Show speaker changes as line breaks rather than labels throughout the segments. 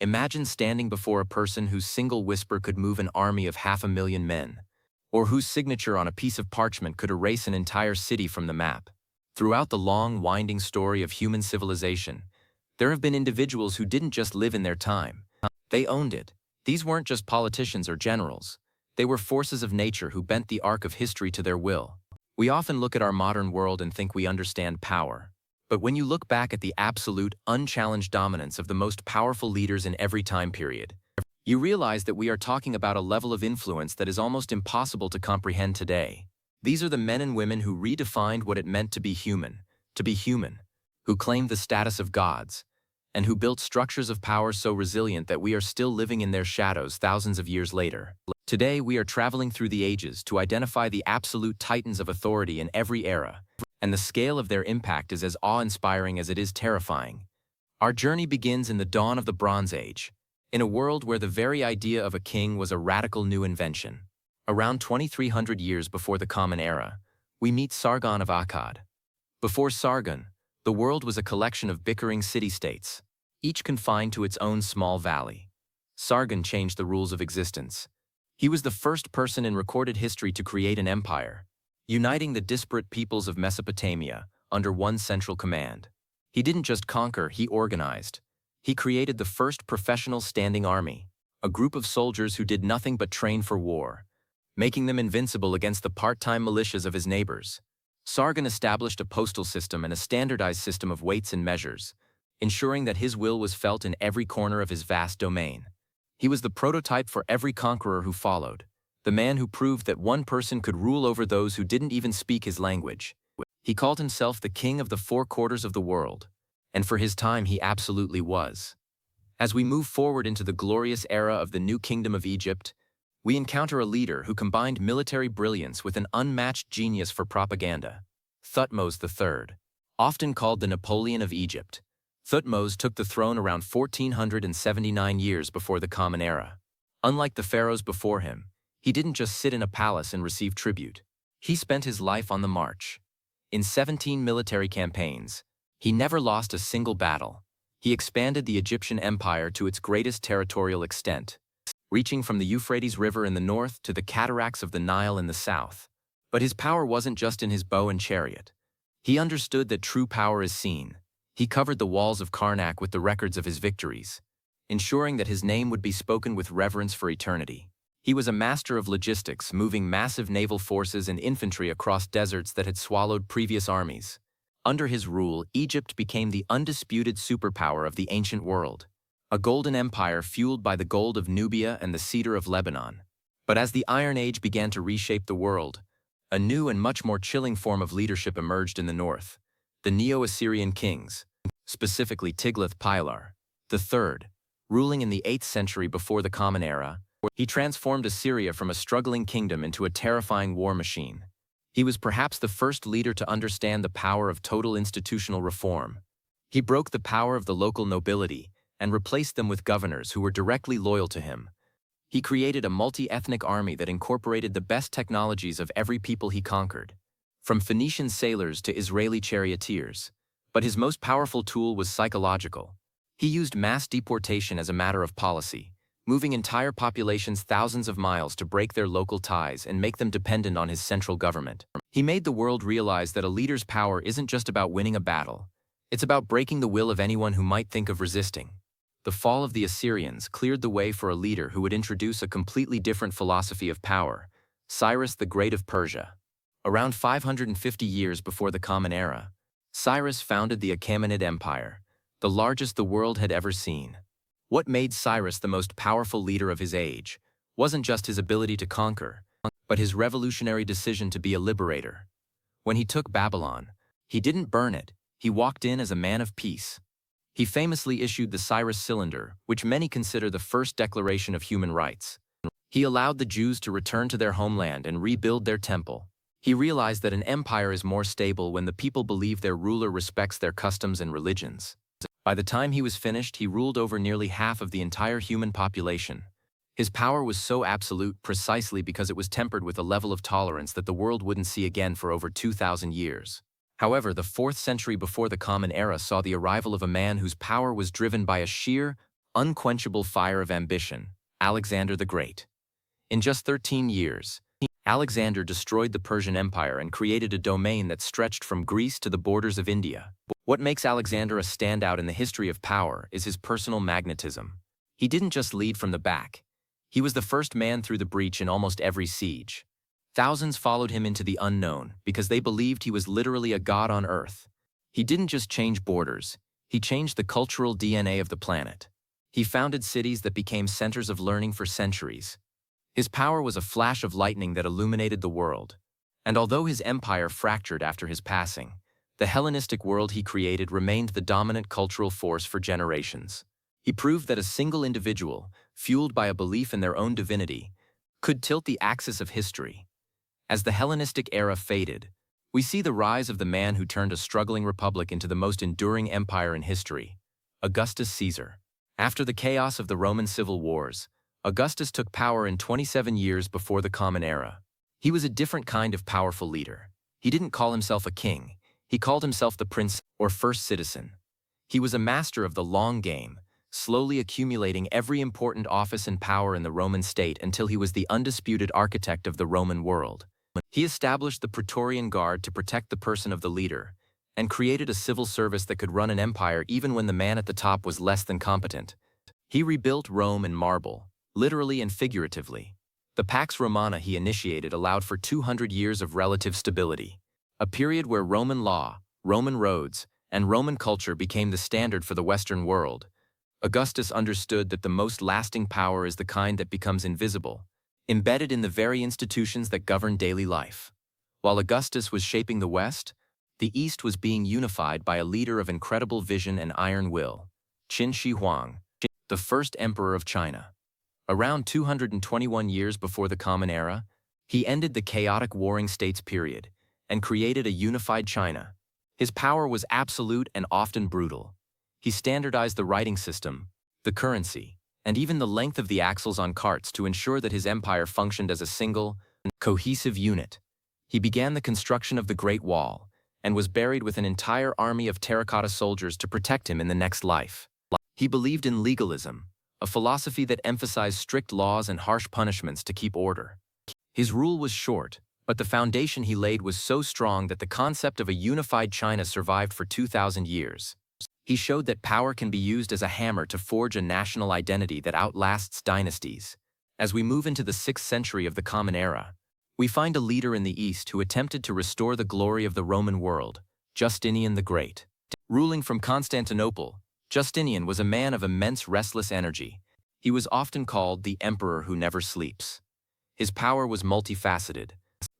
Imagine standing before a person whose single whisper could move an army of 500,000 men, or whose signature on a piece of parchment could erase an entire city from the map. Throughout the long, winding story of human civilization, there have been individuals who didn't just live in their time. They owned it. These weren't just politicians or generals. They were forces of nature who bent the arc of history to their will. We often look at our modern world and think we understand power. But when you look back at the absolute, unchallenged dominance of the most powerful leaders in every time period, you realize that we are talking about a level of influence that is almost impossible to comprehend today. These are the men and women who redefined what it meant to be human, who claimed the status of gods, and who built structures of power so resilient that we are still living in their shadows thousands of years later. Today, we are traveling through the ages to identify the absolute titans of authority in every era, and the scale of their impact is as awe-inspiring as it is terrifying. Our journey begins in the dawn of the Bronze Age, in a world where the very idea of a king was a radical new invention. Around 2,300 years before the Common Era, we meet Sargon of Akkad. Before Sargon, the world was a collection of bickering city-states, each confined to its own small valley. Sargon changed the rules of existence. He was the first person in recorded history to create an empire, uniting the disparate peoples of Mesopotamia under one central command. He didn't just conquer, he organized. He created the first professional standing army, a group of soldiers who did nothing but train for war, making them invincible against the part-time militias of his neighbors. Sargon established a postal system and a standardized system of weights and measures, ensuring that his will was felt in every corner of his vast domain. He was the prototype for every conqueror who followed, the man who proved that one person could rule over those who didn't even speak his language. He called himself the king of the four quarters of the world, and for his time he absolutely was. As we move forward into the glorious era of the New Kingdom of Egypt, we encounter a leader who combined military brilliance with an unmatched genius for propaganda. Thutmose III. Often called the Napoleon of Egypt, Thutmose took the throne around 1479 years before the Common Era. Unlike the pharaohs before him, he didn't just sit in a palace and receive tribute. He spent his life on the march. In 17 military campaigns, he never lost a single battle. He expanded the Egyptian empire to its greatest territorial extent, reaching from the Euphrates River in the north to the cataracts of the Nile in the south. But his power wasn't just in his bow and chariot. He understood that true power is seen. He covered the walls of Karnak with the records of his victories, ensuring that his name would be spoken with reverence for eternity. He was a master of logistics, moving massive naval forces and infantry across deserts that had swallowed previous armies. Under his rule, Egypt became the undisputed superpower of the ancient world, a golden empire fueled by the gold of Nubia and the cedar of Lebanon. But as the Iron Age began to reshape the world, a new and much more chilling form of leadership emerged in the north: the Neo-Assyrian kings, specifically Tiglath-Pileser III, ruling in the 8th century before the Common Era. He transformed Assyria from a struggling kingdom into a terrifying war machine. He was perhaps the first leader to understand the power of total institutional reform. He broke the power of the local nobility and replaced them with governors who were directly loyal to him. He created a multi-ethnic army that incorporated the best technologies of every people he conquered, from Phoenician sailors to Israeli charioteers. But his most powerful tool was psychological. He used mass deportation as a matter of policy, moving entire populations thousands of miles to break their local ties and make them dependent on his central government. He made the world realize that a leader's power isn't just about winning a battle. It's about breaking the will of anyone who might think of resisting. The fall of the Assyrians cleared the way for a leader who would introduce a completely different philosophy of power: Cyrus the Great of Persia. Around 550 years before the Common Era, Cyrus founded the Achaemenid Empire, the largest the world had ever seen. What made Cyrus the most powerful leader of his age wasn't just his ability to conquer, but his revolutionary decision to be a liberator. When he took Babylon, he didn't burn it, he walked in as a man of peace. He famously issued the Cyrus Cylinder, which many consider the first declaration of human rights. He allowed the Jews to return to their homeland and rebuild their temple. He realized that an empire is more stable when the people believe their ruler respects their customs and religions. By the time he was finished, he ruled over nearly half of the entire human population. His power was so absolute precisely because it was tempered with a level of tolerance that the world wouldn't see again for over 2,000 years. However, the 4th century before the Common Era saw the arrival of a man whose power was driven by a sheer, unquenchable fire of ambition, Alexander the Great. In just 13 years, Alexander destroyed the Persian Empire and created a domain that stretched from Greece to the borders of India. What makes Alexander a standout in the history of power is his personal magnetism. He didn't just lead from the back. He was the first man through the breach in almost every siege. Thousands followed him into the unknown because they believed he was literally a god on earth. He didn't just change borders, he changed the cultural DNA of the planet. He founded cities that became centers of learning for centuries. His power was a flash of lightning that illuminated the world. And although his empire fractured after his passing, the Hellenistic world he created remained the dominant cultural force for generations. He proved that a single individual, fueled by a belief in their own divinity, could tilt the axis of history. As the Hellenistic era faded, we see the rise of the man who turned a struggling republic into the most enduring empire in history, Augustus Caesar. After the chaos of the Roman civil wars, Augustus took power in 27 years before the Common Era. He was a different kind of powerful leader. He didn't call himself a king, he called himself the prince or first citizen. He was a master of the long game, slowly accumulating every important office and power in the Roman state until he was the undisputed architect of the Roman world. He established the Praetorian Guard to protect the person of the leader, and created a civil service that could run an empire even when the man at the top was less than competent. He rebuilt Rome in marble, literally and figuratively. The Pax Romana he initiated allowed for 200 years of relative stability, a period where Roman law, Roman roads, and Roman culture became the standard for the Western world. Augustus understood that the most lasting power is the kind that becomes invisible, embedded in the very institutions that govern daily life. While Augustus was shaping the West, the East was being unified by a leader of incredible vision and iron will, Qin Shi Huang, the first emperor of China. Around 221 years before the Common Era, he ended the chaotic warring states period and created a unified China. His power was absolute and often brutal. He standardized the writing system, the currency, and even the length of the axles on carts to ensure that his empire functioned as a single, cohesive unit. He began the construction of the Great Wall and was buried with an entire army of terracotta soldiers to protect him in the next life. He believed in legalism, a philosophy that emphasized strict laws and harsh punishments to keep order. His rule was short, but the foundation he laid was so strong that the concept of a unified China survived for 2,000 years. He showed that power can be used as a hammer to forge a national identity that outlasts dynasties. As we move into the 6th century of the Common Era, we find a leader in the East who attempted to restore the glory of the Roman world, Justinian the Great. Ruling from Constantinople, Justinian was a man of immense restless energy. He was often called the emperor who never sleeps. His power was multifaceted.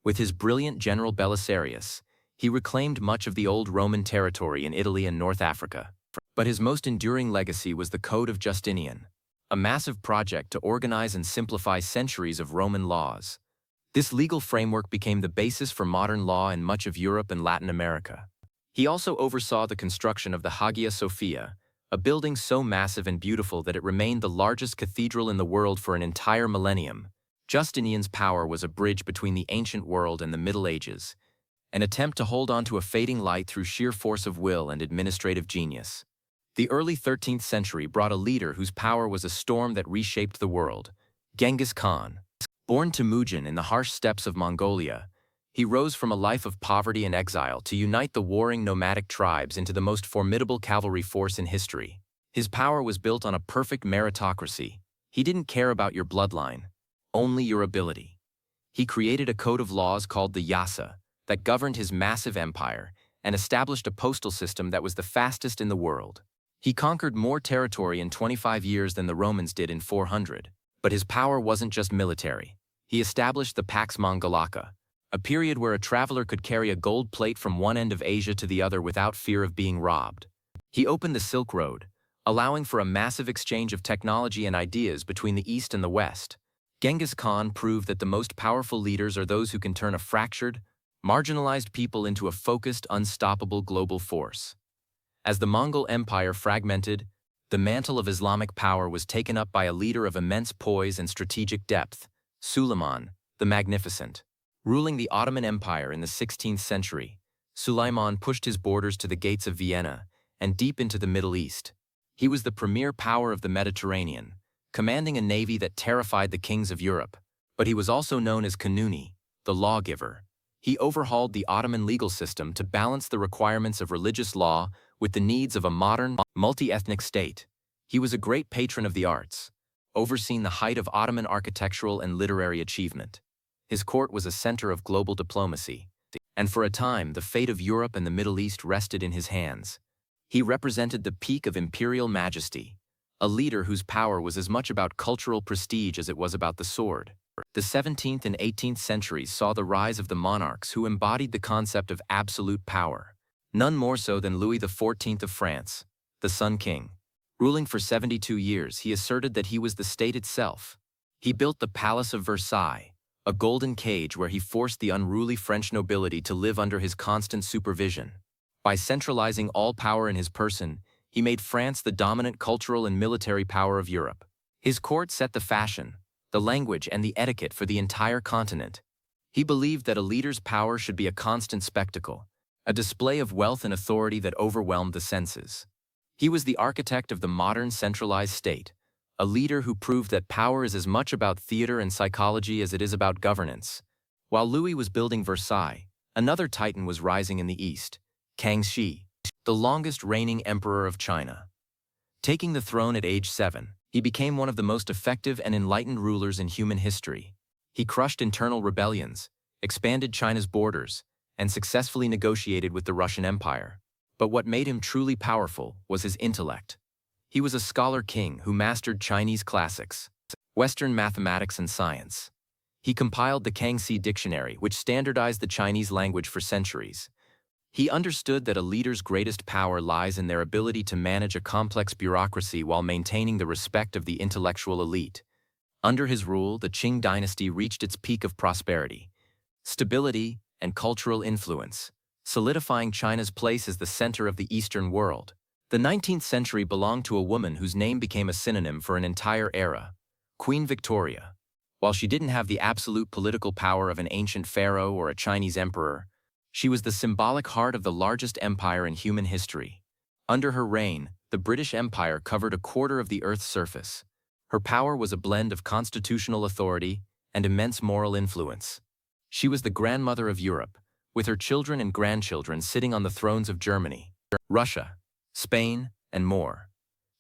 With his brilliant general Belisarius, he reclaimed much of the old Roman territory in Italy and North Africa. But his most enduring legacy was the Code of Justinian, a massive project to organize and simplify centuries of Roman laws. This legal framework became the basis for modern law in much of Europe and Latin America. He also oversaw the construction of the Hagia Sophia, a building so massive and beautiful that it remained the largest cathedral in the world for an entire millennium. Justinian's power was a bridge between the ancient world and the Middle Ages, an attempt to hold on to a fading light through sheer force of will and administrative genius. The early 13th century brought a leader whose power was a storm that reshaped the world, Genghis Khan. Born Temujin in the harsh steppes of Mongolia, he rose from a life of poverty and exile to unite the warring nomadic tribes into the most formidable cavalry force in history. His power was built on a perfect meritocracy. He didn't care about your bloodline, only your ability. He created a code of laws called the Yasa that governed his massive empire and established a postal system that was the fastest in the world. He conquered more territory in 25 years than the Romans did in 400. But his power wasn't just military. He established the Pax Mongolica, a period where a traveler could carry a gold plate from one end of Asia to the other without fear of being robbed. He opened the Silk Road, allowing for a massive exchange of technology and ideas between the East and the West. Genghis Khan proved that the most powerful leaders are those who can turn a fractured, marginalized people into a focused, unstoppable global force. As the Mongol Empire fragmented, the mantle of Islamic power was taken up by a leader of immense poise and strategic depth, Suleiman, the Magnificent. Ruling the Ottoman Empire in the 16th century, Suleiman pushed his borders to the gates of Vienna and deep into the Middle East. He was the premier power of the Mediterranean, commanding a navy that terrified the kings of Europe. But he was also known as Kanuni, the lawgiver. He overhauled the Ottoman legal system to balance the requirements of religious law with the needs of a modern, multi-ethnic state. He was a great patron of the arts, overseeing the height of Ottoman architectural and literary achievement. His court was a center of global diplomacy, and for a time the fate of Europe and the Middle East rested in his hands. He represented the peak of imperial majesty, a leader whose power was as much about cultural prestige as it was about the sword. The 17th and 18th centuries saw the rise of the monarchs who embodied the concept of absolute power, none more so than Louis XIV of France, the Sun King. Ruling for 72 years, he asserted that he was the state itself. He built the Palace of Versailles, a golden cage where he forced the unruly French nobility to live under his constant supervision. By centralizing all power in his person, he made France the dominant cultural and military power of Europe. His court set the fashion, the language, and the etiquette for the entire continent. He believed that a leader's power should be a constant spectacle, a display of wealth and authority that overwhelmed the senses. He was the architect of the modern centralized state, a leader who proved that power is as much about theater and psychology as it is about governance. While Louis was building Versailles, another titan was rising in the east, Kangxi, the longest reigning emperor of China. Taking the throne at age 7, he became one of the most effective and enlightened rulers in human history. He crushed internal rebellions, expanded China's borders, and successfully negotiated with the Russian Empire. But what made him truly powerful was his intellect. He was a scholar king who mastered Chinese classics, Western mathematics and science. He compiled the Kangxi Dictionary, which standardized the Chinese language for centuries. He understood that a leader's greatest power lies in their ability to manage a complex bureaucracy while maintaining the respect of the intellectual elite. Under his rule, the Qing dynasty reached its peak of prosperity, stability, and cultural influence, solidifying China's place as the center of the Eastern world. The 19th century belonged to a woman whose name became a synonym for an entire era, Queen Victoria. While she didn't have the absolute political power of an ancient pharaoh or a Chinese emperor, she was the symbolic heart of the largest empire in human history. Under her reign, the British Empire covered a quarter of the Earth's surface. Her power was a blend of constitutional authority and immense moral influence. She was the grandmother of Europe, with her children and grandchildren sitting on the thrones of Germany, Russia, Spain, and more.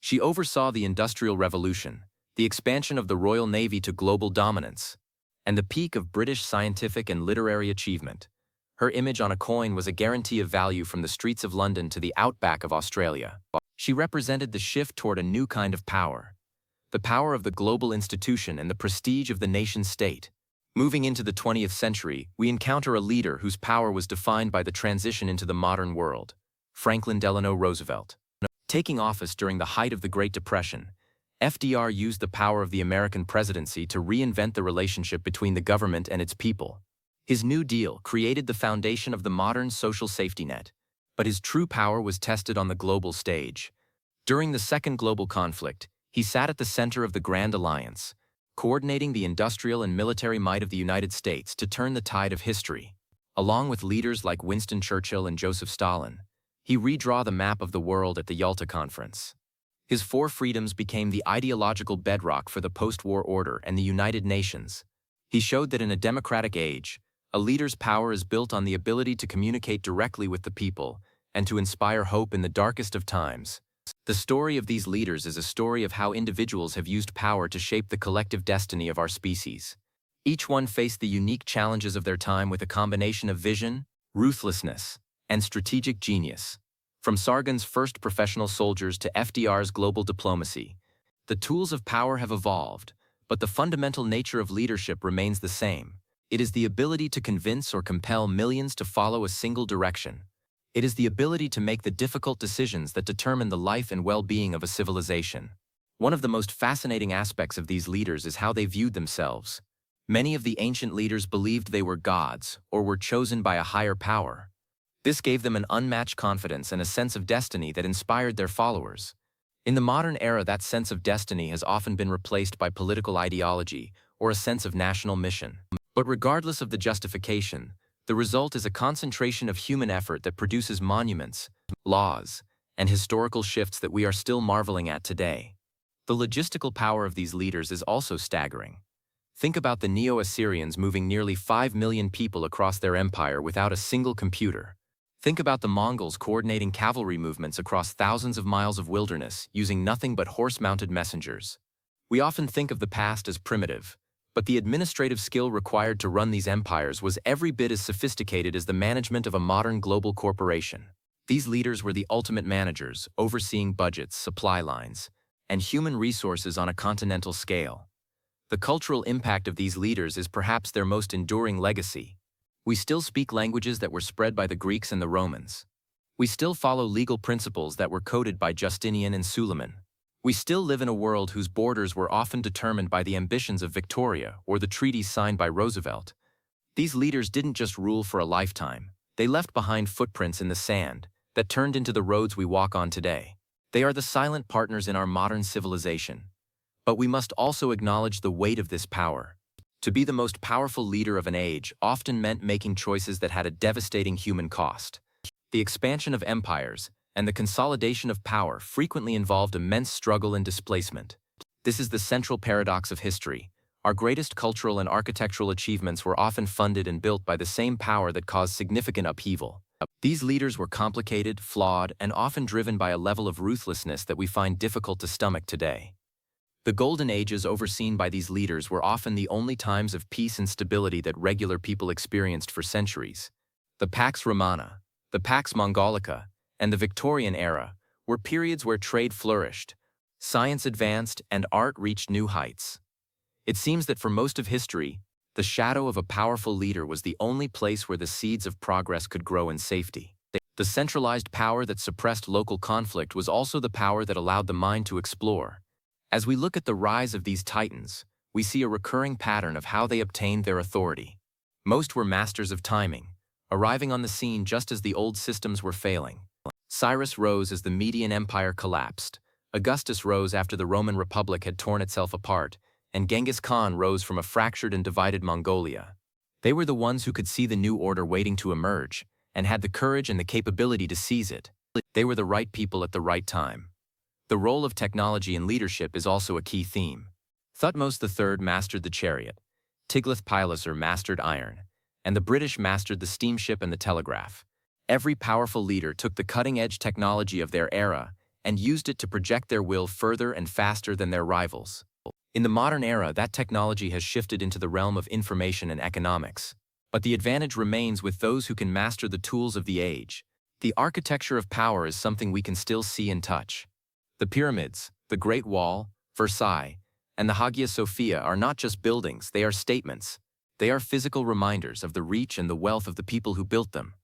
She oversaw the Industrial Revolution, the expansion of the Royal Navy to global dominance, and the peak of British scientific and literary achievement. Her image on a coin was a guarantee of value from the streets of London to the outback of Australia. She represented the shift toward a new kind of power, the power of the global institution and the prestige of the nation-state. Moving into the 20th century, we encounter a leader whose power was defined by the transition into the modern world, Franklin Delano Roosevelt. Taking office during the height of the Great Depression, FDR used the power of the American presidency to reinvent the relationship between the government and its people. His New Deal created the foundation of the modern social safety net, but his true power was tested on the global stage. During the Second Global Conflict, he sat at the center of the Grand Alliance, coordinating the industrial and military might of the United States to turn the tide of history. Along with leaders like Winston Churchill and Joseph Stalin, he redrew the map of the world at the Yalta Conference. His 4 freedoms became the ideological bedrock for the post-war order and the United Nations. He showed that in a democratic age, a leader's power is built on the ability to communicate directly with the people and to inspire hope in the darkest of times. The story of these leaders is a story of how individuals have used power to shape the collective destiny of our species. Each one faced the unique challenges of their time with a combination of vision, ruthlessness, and strategic genius. From Sargon's first professional soldiers to FDR's global diplomacy, the tools of power have evolved, but the fundamental nature of leadership remains the same. It is the ability to convince or compel millions to follow a single direction. It is the ability to make the difficult decisions that determine the life and well-being of a civilization. One of the most fascinating aspects of these leaders is how they viewed themselves. Many of the ancient leaders believed they were gods or were chosen by a higher power. This gave them an unmatched confidence and a sense of destiny that inspired their followers. In the modern era, that sense of destiny has often been replaced by political ideology or a sense of national mission. But regardless of the justification, the result is a concentration of human effort that produces monuments, laws, and historical shifts that we are still marveling at today. The logistical power of these leaders is also staggering. Think about the Neo-Assyrians moving nearly 5 million people across their empire without a single computer. Think about the Mongols coordinating cavalry movements across thousands of miles of wilderness using nothing but horse-mounted messengers. We often think of the past as primitive, but the administrative skill required to run these empires was every bit as sophisticated as the management of a modern global corporation. These leaders were the ultimate managers, overseeing budgets, supply lines, and human resources on a continental scale. The cultural impact of these leaders is perhaps their most enduring legacy. We still speak languages that were spread by the Greeks and the Romans. We still follow legal principles that were coded by Justinian and Suleiman. We still live in a world whose borders were often determined by the ambitions of Victoria or the treaties signed by Roosevelt. These leaders didn't just rule for a lifetime. They left behind footprints in the sand that turned into the roads we walk on today. They are the silent partners in our modern civilization. But we must also acknowledge the weight of this power. To be the most powerful leader of an age often meant making choices that had a devastating human cost. The expansion of empires and the consolidation of power frequently involved immense struggle and displacement. This is the central paradox of history. Our greatest cultural and architectural achievements were often funded and built by the same power that caused significant upheaval. These leaders were complicated, flawed, and often driven by a level of ruthlessness that we find difficult to stomach today. The golden ages overseen by these leaders were often the only times of peace and stability that regular people experienced for centuries. The Pax Romana, the Pax Mongolica, and the Victorian era were periods where trade flourished, science advanced, and art reached new heights. It seems that for most of history, the shadow of a powerful leader was the only place where the seeds of progress could grow in safety. The centralized power that suppressed local conflict was also the power that allowed the mind to explore. As we look at the rise of these titans, we see a recurring pattern of how they obtained their authority. Most were masters of timing, arriving on the scene just as the old systems were failing. Cyrus rose as the Median Empire collapsed, Augustus rose after the Roman Republic had torn itself apart, and Genghis Khan rose from a fractured and divided Mongolia. They were the ones who could see the new order waiting to emerge, and had the courage and the capability to seize it. They were the right people at the right time. The role of technology in leadership is also a key theme. Thutmose III mastered the chariot, Tiglath-Pileser mastered iron, and the British mastered the steamship and the telegraph. Every powerful leader took the cutting-edge technology of their era and used it to project their will further and faster than their rivals. In the modern era, that technology has shifted into the realm of information and economics. But the advantage remains with those who can master the tools of the age. The architecture of power is something we can still see and touch. The pyramids, the Great Wall, Versailles, and the Hagia Sophia are not just buildings, they are statements. They are physical reminders of the reach and the wealth of the people who built them.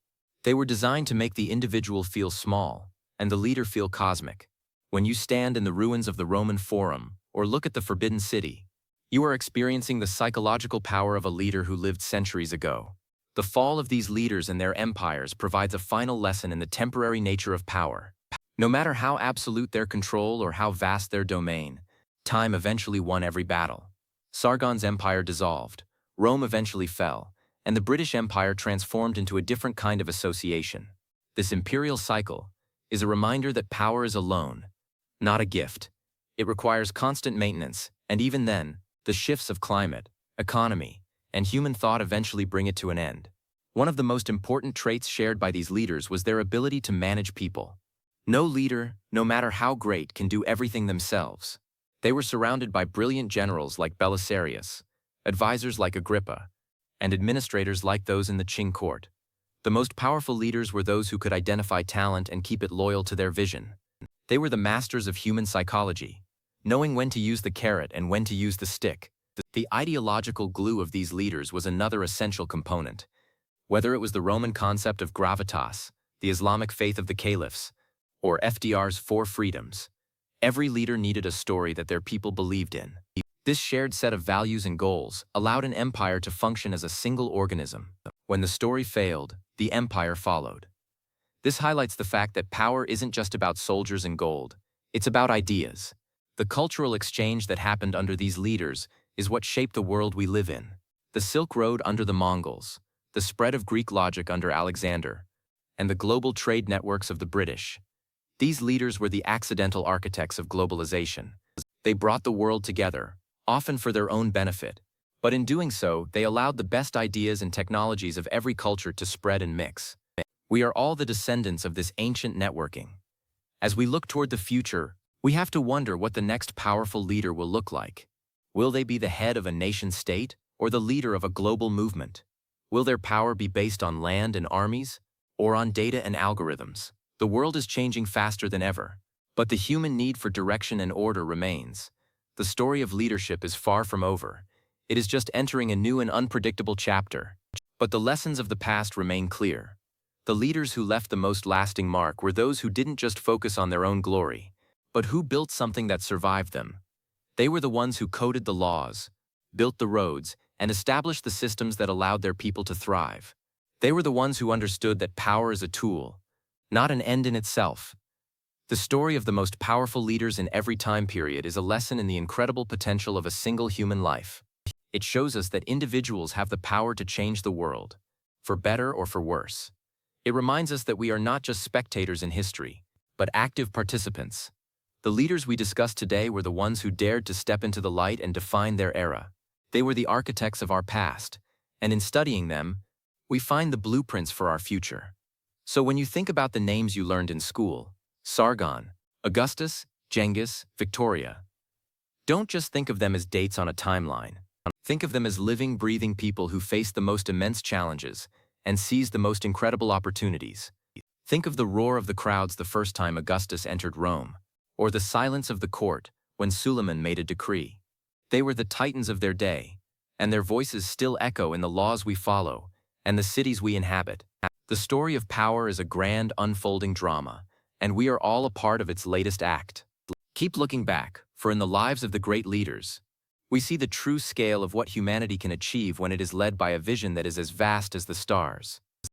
They were designed to make the individual feel small and the leader feel cosmic. When you stand in the ruins of the Roman Forum or look at the Forbidden City, you are experiencing the psychological power of a leader who lived centuries ago. The fall of these leaders and their empires provides a final lesson in the temporary nature of power. No matter how absolute their control or how vast their domain, time eventually won every battle. Sargon's empire dissolved, Rome eventually fell, and the British Empire transformed into a different kind of association. This imperial cycle is a reminder that power is a loan, not a gift. It requires constant maintenance, and even then, the shifts of climate, economy, and human thought eventually bring it to an end. One of the most important traits shared by these leaders was their ability to manage people. No leader, no matter how great, can do everything themselves. They were surrounded by brilliant generals like Belisarius, advisors like Agrippa, and administrators like those in the Qing court. The most powerful leaders were those who could identify talent and keep it loyal to their vision. They were the masters of human psychology, knowing when to use the carrot and when to use the stick. The ideological glue of these leaders was another essential component. Whether it was the Roman concept of gravitas, the Islamic faith of the caliphs, or FDR's four freedoms, every leader needed a story that their people believed in. This shared set of values and goals allowed an empire to function as a single organism. When the story failed, the empire followed. This highlights the fact that power isn't just about soldiers and gold, it's about ideas. The cultural exchange that happened under these leaders is what shaped the world we live in. The Silk Road under the Mongols, the spread of Greek logic under Alexander, and the global trade networks of the British. These leaders were the accidental architects of globalization. They brought the world together, often for their own benefit. But in doing so, they allowed the best ideas and technologies of every culture to spread and mix. We are all the descendants of this ancient networking. As we look toward the future, we have to wonder what the next powerful leader will look like. Will they be the head of a nation-state or the leader of a global movement? Will their power be based on land and armies or on data and algorithms? The world is changing faster than ever, but the human need for direction and order remains. The story of leadership is far from over. It is just entering a new and unpredictable chapter. But the lessons of the past remain clear. The leaders who left the most lasting mark were those who didn't just focus on their own glory, but who built something that survived them. They were the ones who coded the laws, built the roads, and established the systems that allowed their people to thrive. They were the ones who understood that power is a tool, not an end in itself. The story of the most powerful leaders in every time period is a lesson in the incredible potential of a single human life. It shows us that individuals have the power to change the world, for better or for worse. It reminds us that we are not just spectators in history, but active participants. The leaders we discussed today were the ones who dared to step into the light and define their era. They were the architects of our past, and in studying them, we find the blueprints for our future. So when you think about the names you learned in school, Sargon, Augustus, Genghis, Victoria, don't just think of them as dates on a timeline. Think of them as living, breathing people who faced the most immense challenges and seized the most incredible opportunities. Think of the roar of the crowds the first time Augustus entered Rome, or the silence of the court when Suleiman made a decree. They were the titans of their day, and their voices still echo in the laws we follow and the cities we inhabit. The story of power is a grand, unfolding drama, and we are all a part of its latest act. Keep looking back, for in the lives of the great leaders, we see the true scale of what humanity can achieve when it is led by a vision that is as vast as the stars.